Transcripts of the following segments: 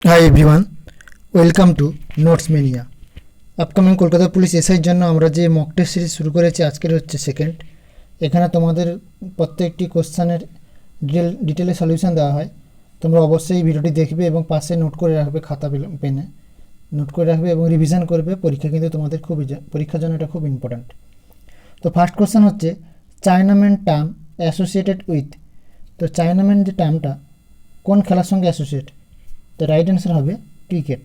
High everyone, welcome to notes mania. Upcoming Kolkata police এসআইয়ের জন্য আমরা যে মক টেস্ট সিরিজ শুরু করেছি, আজকের হচ্ছে সেকেন্ড। এখানে তোমাদের প্রত্যেকটি কোশ্চেনের ডিটেলে সলিউশন দেওয়া হয়। তোমরা অবশ্যই ভিডিওটি দেখবে এবং পাশে নোট করে রাখবে, খাতা পেনে নোট করে রাখবে এবং রিভিশন করবে। পরীক্ষা কিন্তু তোমাদের পরীক্ষার জন্য এটা খুব ইম্পর্ট্যান্ট। তো ফার্স্ট কোশ্চেন হচ্ছে চায়নাম্যান টার্ম অ্যাসোসিয়েটেড উইথ। তো চায়নাম্যান যে টার্মটা কোন খেলার সঙ্গে অ্যাসোসিয়েট? তো রাইট অ্যান্সার হবে ক্রিকেট।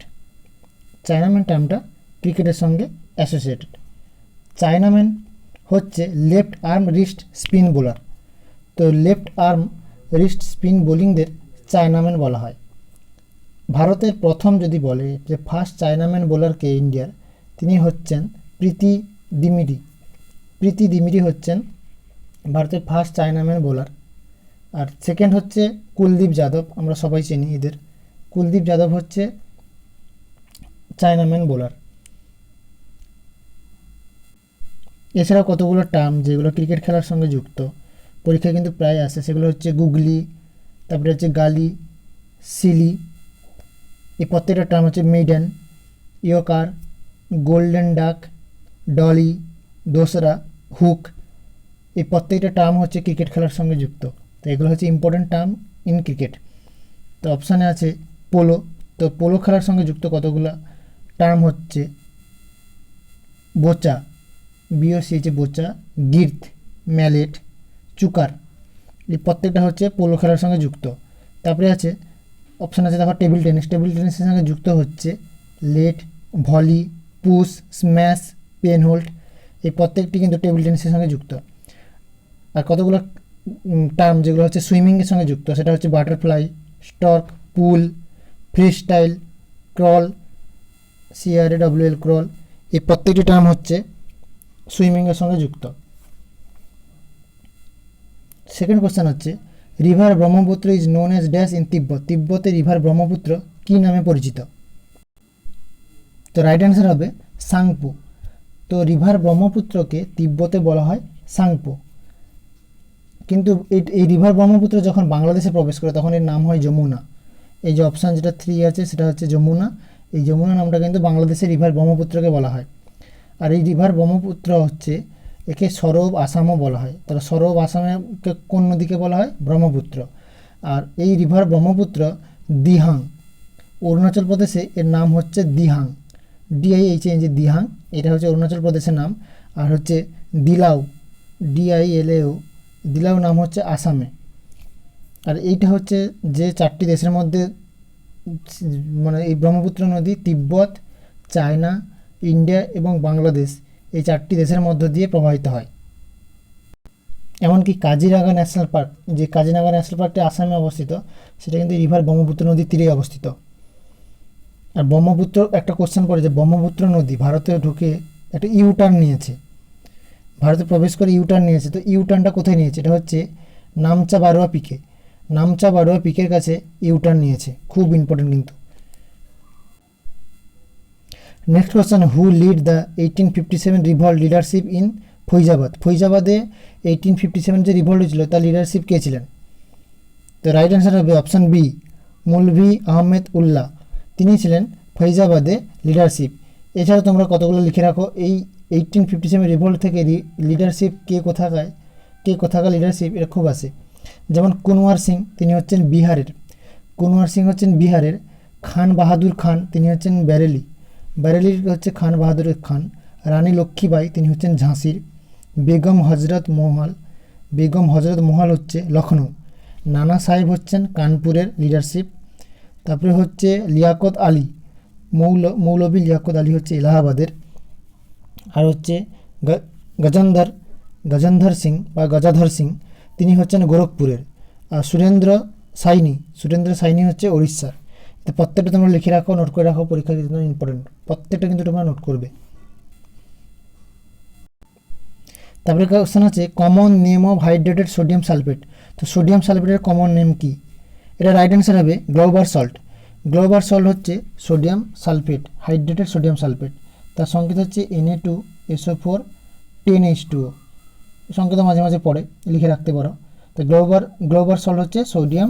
চায়নাম্যান টার্মটা ক্রিকেটের সঙ্গে অ্যাসোসিয়েটেড। চায়নাম্যান হচ্ছে left arm wrist spin bowler. তো লেফট আর্ম রিস্ট স্পিন বোলিংদের চায়নাম্যান বলা হয়। ভারতের প্রথম যদি বলে যে ফার্স্ট চায়নাম্যান বোলারকে ইন্ডিয়ার, তিনি হচ্ছেন প্রীতি দিমিরি। প্রীতি দিমিরি হচ্ছেন ভারতের ফার্স্ট চায়নাম্যান বোলার। আর সেকেন্ড হচ্ছে কুলদীপ যাদব, আমরা সবাই চিনি এদের। কুলদীপ যাদব হচ্ছে চায়নাম্যান বোলার। এছাড়াও কতগুলো টার্ম যেগুলো ক্রিকেট খেলার সঙ্গে যুক্ত, পরীক্ষায় কিন্তু প্রায় আসে, সেগুলো হচ্ছে গুগলি, তারপরে হচ্ছে গালি, সিলি। এই প্রত্যেকটা টার্ম হচ্ছে মেডেন, ইয়কার, গোল্ডেন ডাক, ডলি, দোসরা, হুক। এই প্রত্যেকটা টার্ম হচ্ছে ক্রিকেট খেলার সঙ্গে যুক্ত। তো এগুলো হচ্ছে ইম্পর্টেন্ট টার্ম ইন ক্রিকেট। তো অপশানে আছে পোলো। তো পোলো খেলার সঙ্গে যুক্ত কতগুলো টার্ম হচ্ছে বোচা, বিওসি হচ্ছে বোচা, গির্থ, ম্যালেট, চুকার। এই প্রত্যেকটা হচ্ছে পোলো খেলার সঙ্গে যুক্ত। তারপরে আছে অপশান আছে দেখো টেবিল টেনিস। টেবিল টেনিসের সঙ্গে যুক্ত হচ্ছে let, volley, push, smash, pen hold. এই প্রত্যেকটি কিন্তু টেবিল টেনিসের সঙ্গে যুক্ত। আর কতগুলো টার্ম যেগুলো হচ্ছে সুইমিংয়ের সঙ্গে যুক্ত, সেটা হচ্ছে butterfly, stroke, pool, freestyle, crawl, CRAWL crawl. এই প্রত্যেকটি টার্ম হচ্ছে সুইমিংয়ের সঙ্গে যুক্ত। সেকেন্ড কোশ্চেন হচ্ছে river Brahmaputra is known as dash in Tibet. তিব্বতে রিভার ব্রহ্মপুত্র কী নামে পরিচিত? তো রাইট অ্যান্সার হবে সাংপো। তো রিভার ব্রহ্মপুত্রকে তিব্বতে বলা হয় সাংপো। কিন্তু এই রিভার ব্রহ্মপুত্র যখন বাংলাদেশে প্রবেশ করে তখন এর নাম হয় যমুনা। এই যে অপশান যেটা 3 আছে সেটা হচ্ছে যমুনা। এই যমুনা নামটা কিন্তু বাংলাদেশের রিভার ব্রহ্মপুত্রকে বলা হয়। আর এই রিভার ব্রহ্মপুত্র হচ্ছে একে সরব আসামও বলা হয়। তাহলে সরব আসামকে কোন নদীকে বলা হয়? ব্রহ্মপুত্র। আর এই রিভার ব্রহ্মপুত্র দিহাং, অরুণাচল প্রদেশে এর নাম হচ্ছে দিহাং, DIHAN, যে দিহাং, এটা হচ্ছে অরুণাচল প্রদেশের নাম। আর হচ্ছে দিলাও, DILAO, দিলাও নাম হচ্ছে আসামে। আর এইটা হচ্ছে যে 4টি দেশের মধ্যে, মানে এই ব্রহ্মপুত্র নদী তিব্বত, চায়না, ইন্ডিয়া এবং বাংলাদেশ, এই 4টি দেশের মধ্য দিয়ে প্রবাহিত হয়। এমনকি কাজিরাঙ্গা ন্যাশনাল পার্ক, যে কাজিরাঙ্গা ন্যাশনাল পার্কটি আসামে অবস্থিত, সেটা কিন্তু রিভার ব্রহ্মপুত্র নদীর তীরেই অবস্থিত। আর ব্রহ্মপুত্র একটা কোশ্চেন পড়ে যে ব্রহ্মপুত্র নদী ভারতে ঢুকে একটা ইউটার্ন নিয়েছে, ভারতে প্রবেশ করে ইউটার্ন নিয়েছে। তো ইউটার্নটা কোথায় নিয়েছে? এটা হচ্ছে নামচা বারোয়া পিকে। নামচা বারোয়া পিকের কাছে ইউটার্ন নিয়েছে, খুব ইম্পর্টেন্ট কিন্তু। Next question, who led the 1857 revolt leadership in Faizabad. ফৈজাবাদে 1857 যে রিভল্ট হয়েছিল তার লিডারশিপ কে ছিলেন? তো রাইট অ্যান্সার হবে অপশান বি, মৌলভি আহমেদ উল্লাহ। তিনি ছিলেন ফৈজাবাদে লিডারশিপ। এছাড়া তোমরা কতগুলো লিখে রাখো, এই 1857 রিভল্ট থেকে লিডারশিপ কে কোথাকার লিডারশিপ, এটা খুব আসে। যেমন কুনওয়ার সিং, তিনি হচ্ছেন বিহারের। কুনওয়ার সিং হচ্ছেন বিহারের। খান বাহাদুর খান, তিনি হচ্ছেন ব্যারেলির হচ্ছে খান বাহাদুর খান। রানী লক্ষ্মীবাই, তিনি হচ্ছেন ঝাঁসির। বেগম হজরত মহল হচ্ছে লখনৌ। নানা সাহেব হচ্ছেন কানপুরের লিডারশিপ। তারপরে হচ্ছে লিয়াকত আলী, মৌলভী লিয়াকত আলী হচ্ছে এলাহাবাদের। আর হচ্ছে গজেন্দ্র সিং, তিনি হচ্ছেন গোরখপুরের। আর সুরেন্দ্র সাইনি হচ্ছে উড়িষ্যার। তো প্রত্যেকটা তোমরা লিখে রাখো, নোট করে রাখো, পরীক্ষার জন্য ইম্পর্টেন্ট, প্রত্যেকটা কিন্তু তোমরা নোট করবে। তারপরে কোশ্চেন আছে common name of hydrated sodium sulphate. তো সোডিয়াম সালফেটের কমন নেম কি? এটা রাইট অ্যান্সার হবে গ্লোবার সল্ট। গ্লোবার সল্ট হচ্ছে sodium sulphate, hydrated sodium sulphate. তার সংকেত হচ্ছে Na2SO4 10H2O। সংকেত মাঝে মাঝে পড়ে, লিখে রাখতে পারো। তো গ্লোবার সল্ট হচ্ছে sodium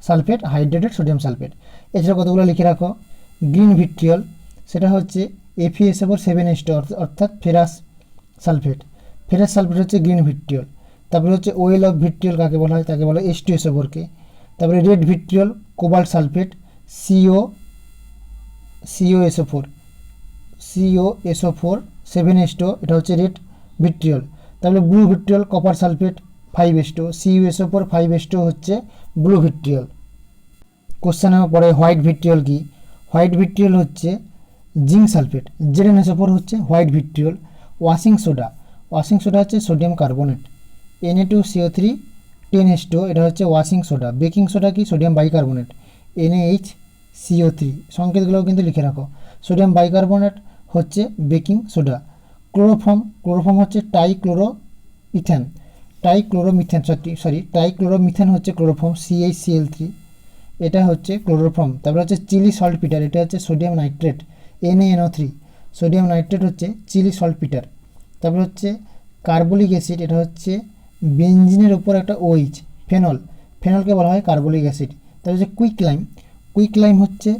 sulphate, hydrated sodium sulphate. এছাড়া কতগুলো লিখে রাখো। গ্রিন ভিট্রিয়ল, সেটা হচ্ছে FeSO4 অর্থাৎ ফেরাস সালফেট। ফেরাস সালফেট হচ্ছে গ্রিন ভিট্রিয়ল। তারপরে হচ্ছে ওয়েল অফ ভিট্রিয়ল কাকে বলা হয়, তাকে বলা হয় H2SO4 কে। তারপরে red vitriol, cobalt sulphate, COSO4 7H2, এটা হচ্ছে রেড ভিট্রিয়ল। তারপরে blue vitriol, copper sulphate 5H2, CuSO4 5H2 হচ্ছে ব্লু ভিট্রিয়ল। কোশ্চেনের পরে হোয়াইট ভিট্রিয়ল কি? হোয়াইট ভিট্রিয়ল হচ্ছে জিঙ্ক সালফেট, ZnSO4 হচ্ছে হোয়াইট ভিট্রিয়ল। ওয়াশিং সোডা হচ্ছে সোডিয়াম কার্বনেট, Na2CO3 10H2, এটা হচ্ছে ওয়াশিং সোডা। বেকিং সোডা কি? Sodium bicarbonate, NaHCO3। সংকেতগুলোও কিন্তু লিখে রাখো। সোডিয়াম বাইকার্বনেট হচ্ছে বেকিং সোডা। ক্লোরোফর্ম হচ্ছে ট্রাইক্লোরোমিথেন হচ্ছে ক্লোরোফর্ম, CHCl3, এটা হচ্ছে ক্লোরোফর্ম। তারপরে হচ্ছে চিলি সল্টপিটার, এটা হচ্ছে sodium nitrate, NaNO3। Sodium nitrate হচ্ছে চিলি সল্টপিটার। তারপরে হচ্ছে কার্বলিক অ্যাসিড, এটা হচ্ছে বেঞ্জিনের উপর একটা OH, ফেনলকে বলা হয় কার্বলিক অ্যাসিড। তারপর হচ্ছে কুইকলাইম হচ্ছে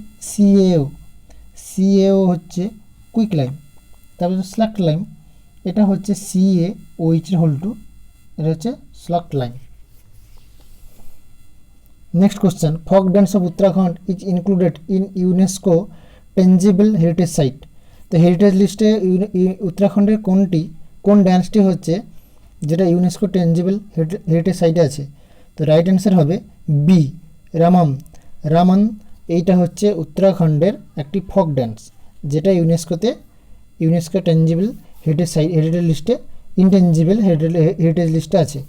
CaO হচ্ছে কুইকলাইম। তারপর হচ্ছে স্লাক্ট লাইম, এটা হচ্ছে CaOH2, এটা হচ্ছে slaked lime. Next question, folk dance of Uttarakhand is included in UNESCO tangible heritage site. তো হেরিটেজ লিস্টে উত্তরাখণ্ডের কোন ড্যান্সটি হচ্ছে যেটা ইউনেস্কো টেঞ্জিবল হেরিটেজ সাইটে আছে? তো রাইট অ্যান্সার হবে বি, রামন। এইটা হচ্ছে উত্তরাখণ্ডের একটি ফক ড্যান্স, যেটা ইউনেস্কো টেঞ্জিবল হেরিটেজ লিস্টে, ইনটেঞ্জিবল হেরিটেজ লিস্টে আছে।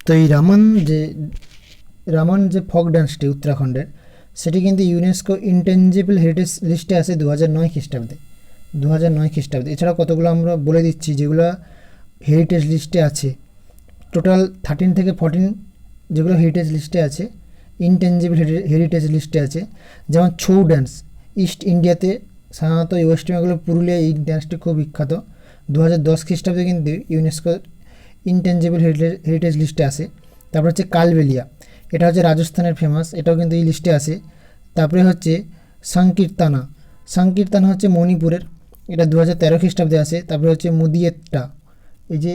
তো এই রামন যে ফক ড্যান্সটি উত্তরাখণ্ডের, সেটি কিন্তু ইউনেস্কো ইনটেঞ্জিবল হেরিটেজ লিস্টে আছে 2009 খ্রিস্টাব্দে। এছাড়া কতগুলো আমরা বলে দিচ্ছি যেগুলো হেরিটেজ লিস্টে আছে। টোটাল 13 থেকে 14 যেগুলো হেরিটেজ লিস্টে আছে, ইনটেঞ্জিবল হেরিটেজ লিস্টে আছে। যেমন ছৌ ড্যান্স, ইস্ট ইন্ডিয়াতে সাধারণত ওয়েস্ট বেঙ্গলের পুরুলিয়া এই ড্যান্সটি খুব বিখ্যাত। 2010 খ্রিস্টাব্দে কিন্তু ইউনেস্কো ইনটেঞ্জিবল হেরিটেজ লিস্টে আসে। তারপর হচ্ছে কালবেলিয়া, এটা হচ্ছে রাজস্থানের ফেমাস, এটাও কিন্তু এই লিস্টে আসে। তারপরে হচ্ছে সংকীর্তানা হচ্ছে মণিপুরের, এটা 2013 খ্রিস্টাব্দে আসে। তারপরে হচ্ছে মুদিয়েট্টা, এই যে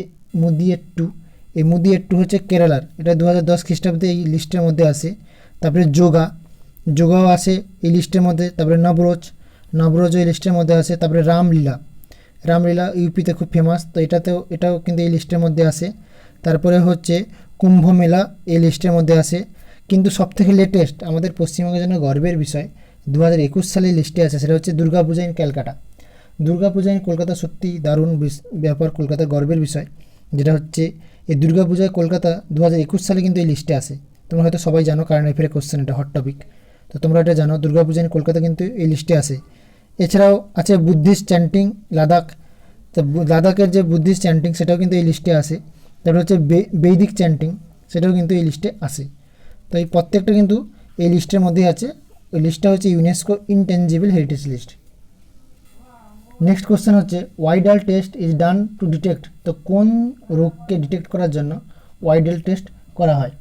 মুদিয়েট্টু হচ্ছে কেরালার, এটা 2010 খ্রিস্টাব্দে এই লিস্টের মধ্যে আসে। তারপরে যোগাও আসে এই লিস্টের মধ্যে। তারপরে নবরোজও এই লিস্টের মধ্যে আসে। তারপরে রামলীলা ইউপিতে খুব ফেমাস, তো এটাও কিন্তু এই লিস্টের মধ্যে আসে। তারপরে হচ্ছে কুম্ভ মেলা এই লিস্টের মধ্যে আসে। কিন্তু সবথেকে লেটেস্ট, আমাদের পশ্চিমবঙ্গের জন্য গর্বের বিষয়, 2021 সালে লিস্টে আছে, সেটা হচ্ছে দুর্গাপূজা ইন ক্যালকাটা। দুর্গাপূজা ইন কলকাতা সত্যি দারুণ ব্যাপার, কলকাতার গর্বের বিষয়। যেটা হচ্ছে এই দুর্গাপূজায় কলকাতা 2021 সালে কিন্তু এই লিস্টে আসে। তোমরা হয়তো সবাই জানো, কারণ এফের কোশ্চেন, এটা হট টপিক, তো তোমরা এটা জানো, দুর্গাপূজা ইন কলকাতা কিন্তু এই লিস্টে আসে। এছাড়াও আছে বুদ্ধিস্ট চ্যান্টিং লাদাখ, তো লাদাখের যে বুদ্ধিস্ট চ্যান্টিং সেটাও কিন্তু এই লিস্টে আসে। তারপর হচ্ছে বৈদিক চ্যান্টিং, সেটাও কিন্তু এই লিস্টে আসে। তো এই প্রত্যেকটা কিন্তু এই লিস্টের মধ্যেই আছে। ওই লিস্টটা হচ্ছে UNESCO intangible heritage list. Next question হচ্ছে Widal test is done to detect. তো কোন রোগকে ডিটেক্ট করার জন্য ওয়াইডাল টেস্ট করা হয়?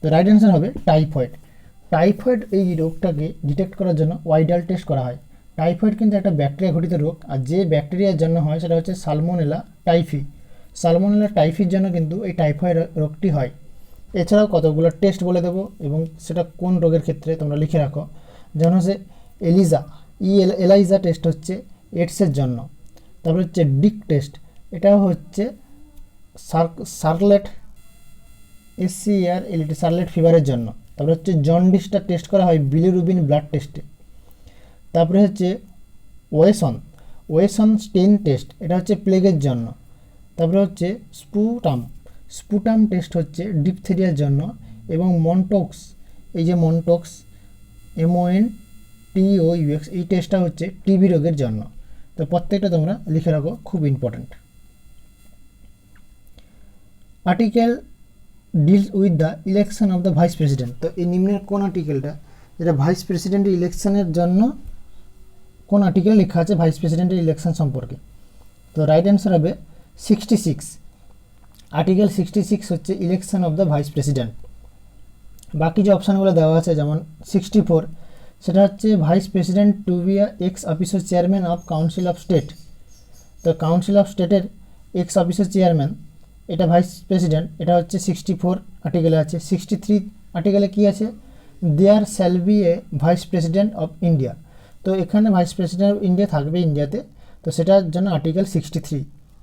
তো রাইট অ্যান্সার হবে টাইফয়েড। এই রোগটাকে ডিটেক্ট করার জন্য ওয়াইডাল টেস্ট করা হয়। টাইফয়েড কিন্তু একটা ব্যাকটেরিয়া ঘটিত রোগ, আর যে ব্যাকটেরিয়ার জন্য হয় সেটা হচ্ছে সালমোনেলা টাইফির জন্য কিন্তু এই টাইফয়েড রোগটি হয়। এছাড়াও কতগুলো টেস্ট বলে দেবো, এবং সেটা কোন রোগের ক্ষেত্রে তোমরা লিখে রাখো। যেমন হচ্ছে এলাইজা টেস্ট হচ্ছে এডসের জন্য। তারপরে হচ্ছে ডিক টেস্ট, এটা হচ্ছে সার্কলেট সার্কলেট ফিভারের জন্য। তারপরে হচ্ছে জন্ডিসটা টেস্ট করা হয় বিলিরুবিন ব্লাড টেস্টে। তারপরে হচ্ছে ওয়েসন স্টেইন টেস্ট, এটা হচ্ছে প্লেগের জন্য। তারপরে হচ্ছে স্পুটাম টেস্ট হচ্ছে ডিপথেরিয়ার জন্য। এবং মন্টোক্স MONTOUX এই টেস্টটা হচ্ছে টিবি রোগের জন্য। তো প্রত্যেকটা তোমরা লিখে রাখো, খুব important. Article deals with the election of the vice president. তো এই নিম্নের কোন আর্টিকেলটা, যেটা ভাইস প্রেসিডেন্টের ইলেকশনের জন্য কোন আর্টিকেল লেখা আছে ভাইস প্রেসিডেন্টের ইলেকশন সম্পর্কে? তো রাইট অ্যান্সার হবে 66। আর্টিকেল 66 হচ্ছে election of the vice president. বাকি যে অপশানগুলো দেওয়া আছে যেমন 64, সেটা হচ্ছে vice president to be ex officio chairman of council of state. তো কাউন্সিল অফ স্টেটের এক্স অফিসার চেয়ারম্যান, এটা ভাইস প্রেসিডেন্ট, এটা হচ্ছে 64 আর্টিকেলে আছে। 63 আর্টিকেলে কী আছে, there shall be a vice president of India. তো এখানে ভাইস প্রেসিডেন্ট অফ ইন্ডিয়া থাকবে ইন্ডিয়াতে, তো সেটার জন্য আর্টিকেল 63।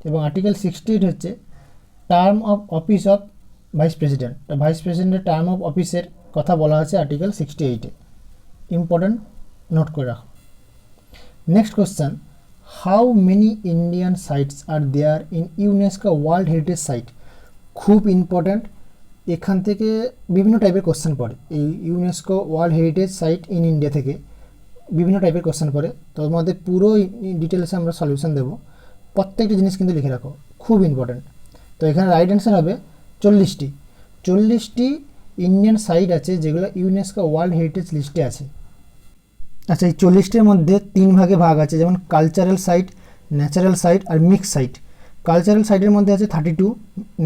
এবং আর্টিকেল 68 হচ্ছে term of office of vice president. তো ভাইস প্রেসিডেন্টের টার্ম অফ অফিসের কথা বলা আছে আর্টিকেল 68-এ। ইম্পর্ট্যান্ট, নোট করে রাখো। Next question, how many Indian sites are there in UNESCO world heritage site? খুব ইম্পর্ট্যান্ট, এখান থেকে বিভিন্ন টাইপের কোশ্চেন পড়ে। এই UNESCO world heritage site in India থেকে বিভিন্ন টাইপের কোশ্চেন পড়ে। তো তোমাদের পুরো ডিটেলসে আমরা সলিউশন দেবো, প্রত্যেকটা জিনিস কিন্তু লিখে রাখো, খুব ইম্পর্ট্যান্ট। তো এখানে রাইট অ্যান্সার হবে 40টি ইন্ডিয়ান সাইট আছে যেগুলো ইউনেস্কো ওয়ার্ল্ড হেরিটেজ লিস্টে আছে। আচ্ছা, এই 40টির মধ্যে 3 ভাগে ভাগ আছে, যেমন কালচারাল সাইট, ন্যাচারাল সাইট আর মিক্সড সাইট। কালচারাল সাইটের মধ্যে আছে 32,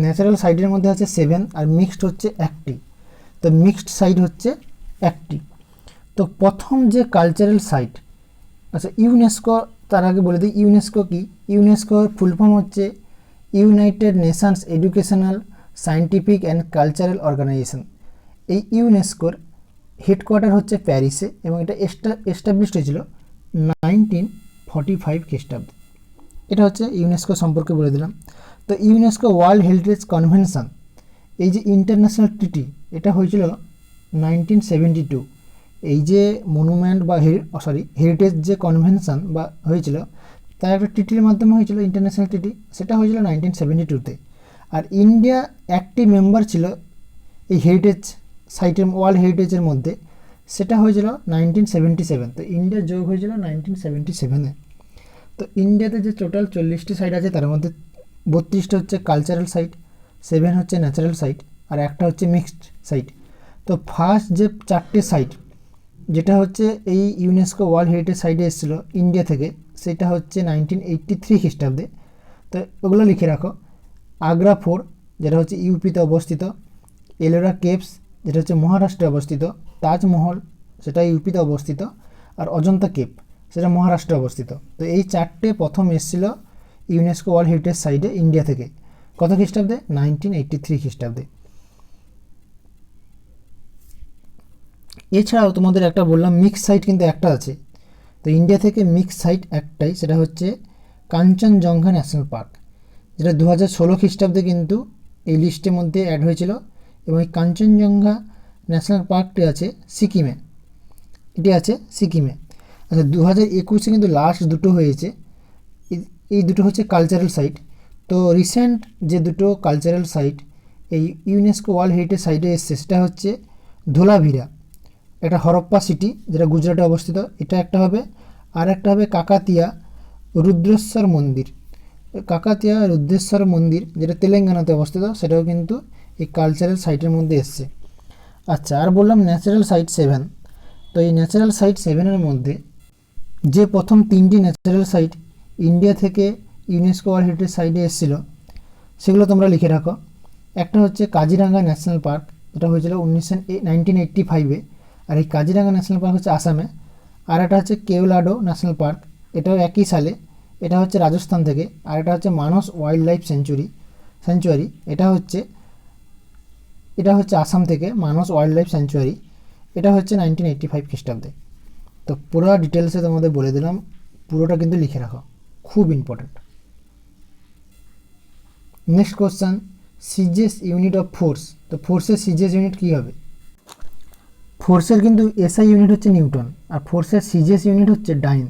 ন্যাচারাল সাইটের মধ্যে আছে 7 আর মিক্সড হচ্ছে 1টি। তো মিক্সড সাইট হচ্ছে 1টি। তো প্রথম যে কালচারাল সাইট, আচ্ছা ইউনেস্কো, তার আগে বলে দিই ইউনেস্কো কি। ইউনেস্কোর ফুল ফর্ম হচ্ছে United Nations Educational, Scientific and Cultural Organization. এই ইউনেস্কোর হেডকোয়ার্টার হচ্ছে প্যারিসে এবং এটা এস্টাবলিশড হয়েছিল 1945 খ্রিস্টাব্দে। এটা হচ্ছে ইউনেস্কো সম্পর্কে বলে দিলাম। তো ইউনেস্কো ওয়ার্ল্ড হেরিটেজ কনভেনশন, এই যে ইন্টারন্যাশনাল ট্রিটি, এটা হয়েছিল 1972। এই যে মনুমেন্ট বা হেরিটেজ যে কনভেনশন বা হয়েছিল, তার একটা ট্রিটির মাধ্যমে হয়েছিল, ইন্টারন্যাশনাল ট্রিটি, সেটা হয়েছিল 1972-তে। আর ইন্ডিয়া একটি মেম্বার ছিল এই হেরিটেজ সাইটের, ওয়ার্ল্ড হেরিটেজের মধ্যে, সেটা হয়েছিল 1977। তো ইন্ডিয়া যোগ হয়েছিল 1977-এ। তো ইন্ডিয়াতে যে টোটাল 40টি সাইট আছে তার মধ্যে 32টা হচ্ছে কালচারাল সাইট, 7 হচ্ছে ন্যাচারাল সাইট আর একটা হচ্ছে মিক্সড সাইট। তো ফার্স্ট যে 4টে সাইট যেটা হচ্ছে এই ইউনেস্কো ওয়ার্ল্ড হেরিটেজ সাইটে এসেছিলো ইন্ডিয়া থেকে, সেটা হচ্ছে 1983 খ্রিস্টাব্দে। তো ওগুলো লিখে রাখো। আগ্রা ফোর্ট, যেটা হচ্ছে ইউপিতে অবস্থিত, এলোরা কেভস, যেটা হচ্ছে মহারাষ্ট্রে অবস্থিত, তাজমহল, সেটা ইউপিতে অবস্থিত, আর অজন্তা কেভ, সেটা মহারাষ্ট্রে অবস্থিত। তো এই 4টে প্রথম এসেছিল ইউনেস্কো ওয়ার্ল্ড হেরিটেজ সাইটে ইন্ডিয়া থেকে, কত খ্রিস্টাব্দে? 1983 খ্রিস্টাব্দে। এছাড়াও তোমাদের একটা বললাম মিক্স সাইট কিন্তু একটা আছে। তো ইন্ডিয়া থেকে মিক্স সাইট একটাই, সেটা হচ্ছে কাঞ্চনজঙ্ঘা ন্যাশনাল পার্ক, যেটা 2016 খ্রিস্টাব্দে কিন্তু এই লিস্টের মধ্যে অ্যাড হয়েছিল। এবং এই কাঞ্চনজঙ্ঘা ন্যাশনাল পার্কটি আছে সিকিমে, এটি আছে সিকিমে। আচ্ছা, 2021-এ কিন্তু লাস্ট দুটো হয়েছে, এই দুটো হচ্ছে কালচারাল সাইট। তো রিসেন্ট যে দুটো কালচারাল সাইট এই ইউনেস্কো ওয়ার্ল্ড হেরিটেজ সাইটে এসছে, সেটা হচ্ছে ধোলাভিরা, একটা হরপ্পা সিটি যেটা গুজরাটে অবস্থিত, এটা একটা হবে। আর একটা হবে কাকাতিয়া রুদ্রেশ্বর মন্দির, কাকাতিয়া রুদ্রেশ্বর মন্দির যেটা তেলেঙ্গানাতে অবস্থিত, সেটাও কিন্তু এই কালচারাল সাইটের মধ্যে এসছে। আচ্ছা, আর বললাম ন্যাচারাল সাইট 7। তো এই ন্যাচারাল সাইট 7-এর মধ্যে যে প্রথম 3টি ন্যাচারাল সাইট ইন্ডিয়া থেকে ইউনেস্কো ওয়ার্ল্ড হেরিটেজ সাইটে এসেছিলো, সেগুলো তোমরা লিখে রাখো। একটা হচ্ছে কাজিরাঙ্গা ন্যাশনাল পার্ক, এটা হয়েছিল 1985-এ, আর এই কাজিরাঙ্গা ন্যাশনাল পার্ক হচ্ছে আসামে। আর একটা হচ্ছে কেওলাডো ন্যাশনাল পার্ক, এটাও একই সালে, এটা হচ্ছে রাজস্থান থেকে। আর এটা হচ্ছে মানস ওয়াইল্ড লাইফ স্যাঞ্চুয়ারি, এটা হচ্ছে আসাম থেকে, মানস ওয়াইল্ড লাইফ স্যাঞ্চুয়ারি, এটা হচ্ছে 1985 খ্রিস্টাব্দে। তো পুরো ডিটেলসে তোমাদের বলে দিলাম, পুরোটা কিন্তু লিখে রাখো, খুব important. Next question, CGS unit of force. তো ফোর্সের সিজিএস ইউনিট কী হবে? ফোর্সের কিন্তু এসআই ইউনিট হচ্ছে নিউটন, আর ফোর্সের সিজিএস ইউনিট হচ্ছে ডাইন।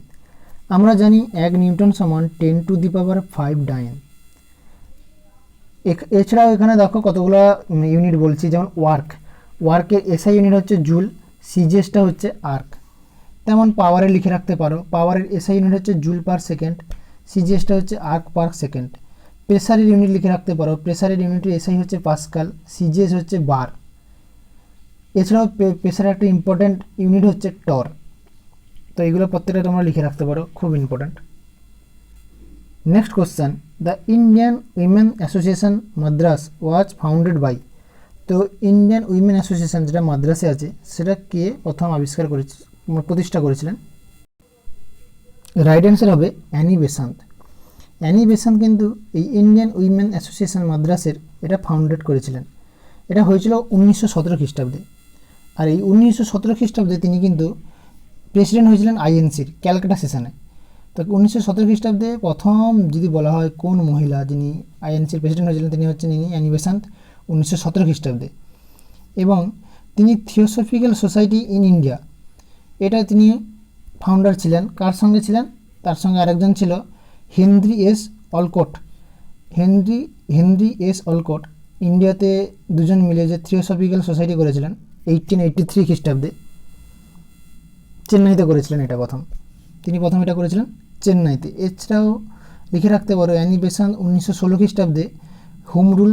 আমরা জানি 1 নিউটন সমান 10⁵ ডাইন। এছাড়াও এখানে দেখো কতগুলো ইউনিট বলছি, যেমন ওয়ার্কের এসআই ইউনিট হচ্ছে জুল, সিজিএসটা হচ্ছে আর্ক। তেমন পাওয়ারে লিখে রাখতে পারো, পাওয়ারের এসআই ইউনিট হচ্ছে জুল পার সেকেন্ড, সিজিএসটা হচ্ছে আর্ক পার সেকেন্ড। প্রেসারের ইউনিট লিখে রাখতে পারো, প্রেসারের ইউনিটের এসআই হচ্ছে পাস্কাল, সিজিএস হচ্ছে বার। এছাড়াও প্রেসারের একটা ইম্পর্ট্যান্ট ইউনিট হচ্ছে টর। তো এগুলো প্রত্যেকটা তোমরা লিখে রাখতে পারো, খুব important. Next question, the Indian women association Madras was founded by. তো ইন্ডিয়ান উইমেন অ্যাসোসিয়েশন যেটা মাদ্রাসে আছে সেটা কে প্রথম প্রতিষ্ঠা করেছিলেন? রাইট অ্যান্সার হবে অ্যানি বেসান্ত। অ্যানি বেসান্ত কিন্তু এই ইন্ডিয়ান উইমেন অ্যাসোসিয়েশন মাদ্রাসের এটা ফাউন্ডেড করেছিলেন। এটা হয়েছিল 1917 খ্রিস্টাব্দে। আর এই 1917 খ্রিস্টাব্দে তিনি কিন্তু প্রেসিডেন্ট হয়েছিলেন আইএনসির ক্যালকাটা সেশনে। তো 1917 খ্রিস্টাব্দে প্রথম যদি বলা হয় কোন মহিলা যিনি আইএনসির প্রেসিডেন্ট হয়েছিলেন, তিনি হচ্ছেন অ্যানি বেসান্ত 1917 খ্রিস্টাব্দে। এবং তিনি থিওসফিক্যাল সোসাইটি ইন ইন্ডিয়া এটা তিনি ফাউন্ডার ছিলেন। কার সঙ্গে ছিলেন? তার সঙ্গে আরেকজন ছিল হেনরি এস অলকট। হেনরি এস অলকট ইন্ডিয়াতে দুজন মিলে যে থিওসফিক্যাল সোসাইটি করেছিলেন 1883 খ্রিস্টাব্দে, চেন্নাইতে করেছিলেন এটা প্রথম। তিনি প্রথম এটা করেছিলেন চেন্নাইতে। এছাড়াও লিখে রাখতে পারো অ্যানি বেসান্ত 1916 খ্রিস্টাব্দে হোম রুল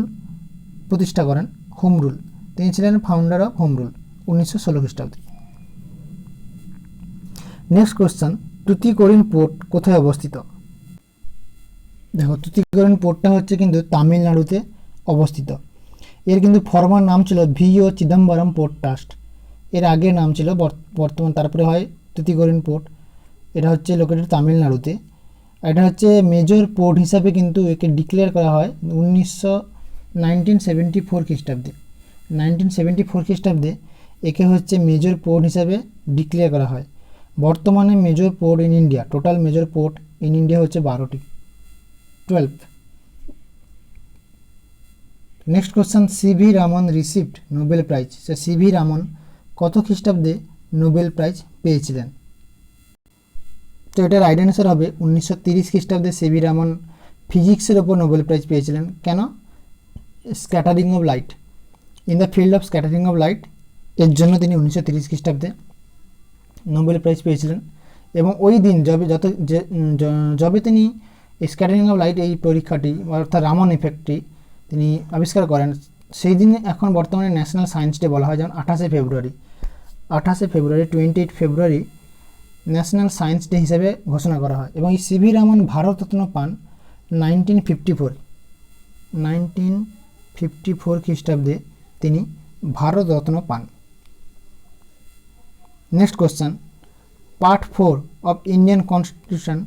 প্রতিষ্ঠা করেন। হোম রুল, তিনি ছিলেন ফাউন্ডার অফ হোম রুল 1916 খ্রিস্টাব্দে। নেক্সট কোশ্চেন, তুতিকোরিন পোর্ট কোথায় অবস্থিত? দেখো, তুতিকোরিন পোর্টটা হচ্ছে কিন্তু তামিলনাড়ুতে অবস্থিত। এর কিন্তু ফর্মার নাম ছিল ভিও চিদম্বরম পোর্ট ট্রাস্ট। এর আগের নাম ছিল বর্তমান, তারপরে হয় তুতিকোরিন পোর্ট। এটা হচ্ছে লোকেটেড তামিলনাড়ুতে। এটা হচ্ছে মেজর পোর্ট হিসাবে কিন্তু একে ডিক্লেয়ার করা হয় 1974 খ্রিস্টাব্দে। 1974 খ্রিস্টাব্দে একে হচ্ছে মেজর পোর্ট হিসাবে ডিক্লেয়ার করা হয়। বর্তমানে major port in India, total major port in India হচ্ছে 12টি, 12। Next question, CV Raman received Nobel prize. সে সিভি রামন কত খ্রিস্টাব্দে নোবেল প্রাইজ পেয়েছিলেন? তো এটার রাইট অ্যান্সার হবে 1930 খ্রিস্টাব্দে সিভি রামন ফিজিক্সের ওপর নোবেল প্রাইজ পেয়েছিলেন। কেন? Scattering of light, in the field of scattering of light, এর জন্য তিনি 1930 খ্রিস্টাব্দে নোবেল প্রাইজ পেয়েছিলেন। এবং ওই দিন যবে তিনি স্ক্যাটারিং অফ লাইট এই পরীক্ষাটি অর্থাৎ রামন এফেক্টটি তিনি আবিষ্কার করেন, সেই দিনে এখন বর্তমানে ন্যাশনাল সায়েন্স ডে বলা হয়, যেমন 28শে ফেব্রুয়ারি 28 ফেব্রুয়ারি ন্যাশনাল সায়েন্স ডে হিসেবে ঘোষণা করা হয়। এবং এই সিভি রামন ভারতরত্ন পান 1954 খ্রিস্টাব্দে তিনি ভারতরত্ন পান। Next question, part 4 of Indian constitution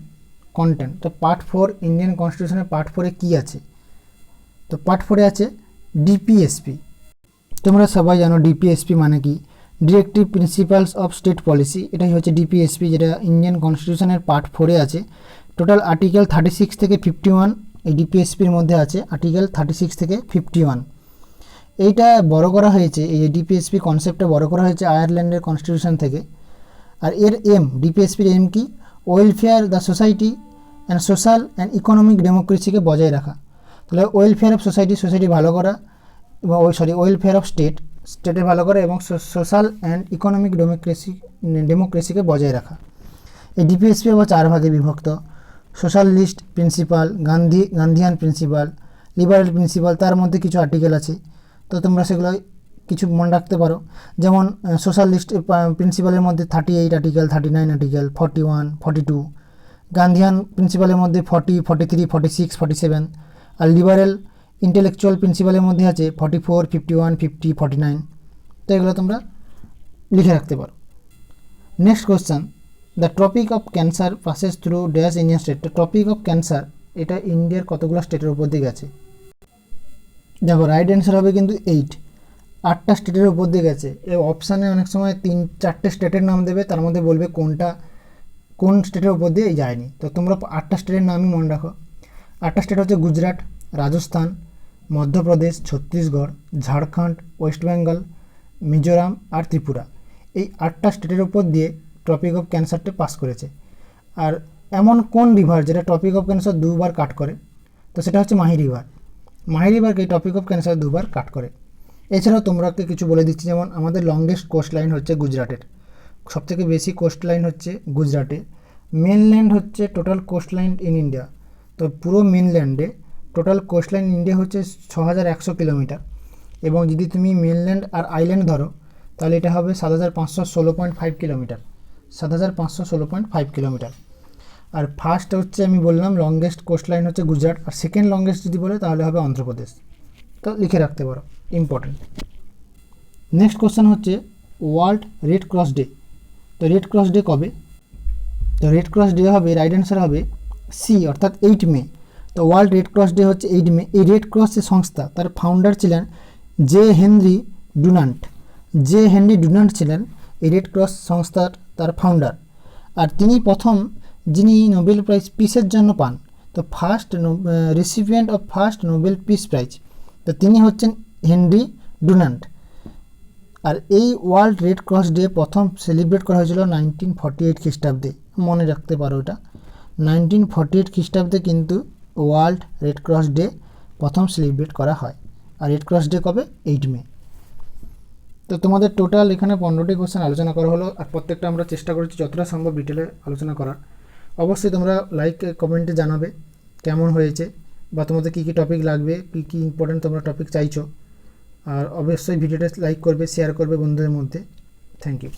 content. তো পার্ট 4 ইন্ডিয়ান কনস্টিটিউশনের পার্ট 4-এ কী আছে? তো পার্ট 4-এ আছে ডিপিএসপি। তোমরা সবাই জানো ডিপিএসপি মানে কি, directive principles of state policy. এটাই হচ্ছে ডিপিএসপি, যেটা ইন্ডিয়ান কনস্টিটিউশনের পার্ট 4-এ আছে। টোটাল আর্টিকেল 36 থেকে 51 এই ডিপিএসপির মধ্যে আছে, আর্টিকেল 36 থেকে 51। এইটা বড় করা হয়েছে, এই ডিপিএসপি কনসেপ্টটা বড় করা হয়েছে আয়ারল্যান্ডের কনস্টিটিউশন থেকে। আর এর ডিপিএসপির এম কি? Welfare the society and social and economic ডেমোক্রেসিকে বজায় রাখা। তাহলে ওয়েলফেয়ার অফ সোসাইটি ভালো করা, এবং ওয়েলফেয়ার অফ স্টেটে ভালো করা, এবং সোশ্যাল অ্যান্ড ইকোনমিক ডেমোক্রেসিকে বজায় রাখা। এই ডিপিএসপি আবার 4 ভাগে বিভক্ত: socialist principal, Gandhian principal, liberal principal. তার মধ্যে কিছু আর্টিকেল আছে, তো তোমরা সেগুলো কিছু মনে রাখতে পারো। যেমন সোশ্যালিস্ট প্রিন্সিপালের মধ্যে 38 আর্টিকেল, 39 আর্টিকেল, 41, 42। গান্ধীয়ান প্রিন্সিপালের মধ্যে 40, 43, 46, 47। আর লিবারেল ইন্টেলেকচুয়াল প্রিন্সিপালের মধ্যে আছে 44, 51, 50, 49। তো এগুলো তোমরা লিখে রাখতে পারো। Next question, the topic of cancer passes through dash Indian state. Topic of cancer এটা ইন্ডিয়ার কতগুলো স্টেটের উপর দিয়ে গেছে? দেখো, রাইট অ্যান্সার হবে কিন্তু 8টা স্টেটের উপর দিয়ে গেছে। এই অপশানে অনেক সময় 3-4টে স্টেটের নাম দেবে, তার মধ্যে বলবে কোন স্টেটের উপর দিয়ে যায়নি। তো তোমরা 8টা স্টেটের নামই মনে রাখো। 8টা স্টেট হচ্ছে গুজরাট, রাজস্থান, মধ্যপ্রদেশ, ছত্তিশগড়, ঝাড়খণ্ড, ওয়েস্ট বেঙ্গল, মিজোরাম আর ত্রিপুরা। এই 8টা স্টেটের উপর দিয়ে টপিক অফ ক্যান্সারটা পাস করেছে। আর এমন কোন রিভার যেটা টপিক অফ ক্যান্সার 2বার কাট করে? তো সেটা হচ্ছে মাহি রিভার। মাহি রিভারকে টপিক অফ ক্যান্সার 2বার কাট করে। এছাড়াও তোমরাকে কিছু বলে দিচ্ছি, যেমন আমাদের লংগেস্ট কোস্ট লাইন হচ্ছে গুজরাটের, সবথেকে বেশি কোস্ট লাইন হচ্ছে গুজরাটে। মেনল্যান্ড হচ্ছে total coastline in India. তো পুরো মেনল্যান্ডে টোটাল কোস্ট লাইন ইন্ডিয়া হচ্ছে 6100 কিলোমিটার। এবং যদি তুমি মেনল্যান্ড আর আইল্যান্ড ধরো তাহলে এটা হবে 7516.5 কিলোমিটার, 7516.5 কিলোমিটার। আর ফার্স্ট হচ্ছে আমি বললাম লংগেস্ট কোস্ট লাইন হচ্ছে গুজরাট, আর সেকেন্ড লংগেস্ট যদি বলে তাহলে হবে অন্ধ্রপ্রদেশ। তো লিখে রাখতে পারো, ইম্পর্টেন্ট। নেক্সট কোশ্চেন হচ্ছে ওয়ার্ল্ড রেড ক্রস ডে। তো রেড ক্রস ডে কবে? তো রেড ক্রস ডে হবে, রাইট অ্যান্সার হবে সি, অর্থাৎ 8 মে। তো ওয়ার্ল্ড রেড ক্রস ডে হচ্ছে 8 মে। এই রেড ক্রস যে সংস্থা, তার ফাউন্ডার ছিলেন J Henry Dunant. J Henry Dunant ছিলেন এই রেড ক্রস সংস্থার তার ফাউন্ডার। আর তিনি প্রথম যিনি নোবেল প্রাইজ পিসের জন্য পান। তো first recipient of first Nobel peace prize, তো তিনি হচ্ছেন হেনরি ডুনান্ট। আর এই ওয়ার্ল্ড রেড ক্রস ডে প্রথম সেলিব্রেট করা হয়েছিল 1948 খ্রিস্টাব্দে, মনে রাখতে পারো এটা। 1948 খ্রিস্টাব্দে কিন্তু ওয়ার্ল্ড রেড ক্রস ডে প্রথম সেলিব্রেট করা হয়। আর রেড ক্রস ডে কবে? 8 মে। তো তোমাদের টোটাল এখানে 15টি কোশ্চেন আলোচনা করা হলো, আর প্রত্যেকটা আমরা চেষ্টা করেছি যতটা সম্ভব ডিটেলে আলোচনা করার। অবশ্যই তোমরা লাইক কমেন্টে জানাবে কেমন হয়েছে, বা তোমাদের কী কী টপিক লাগবে, কী কী ইম্পর্টেন্ট তোমরা টপিক চাইছো। আর অবশ্যই ভিডিওটা লাইক করবে, শেয়ার করবে বন্ধুদের মধ্যে। Thank you.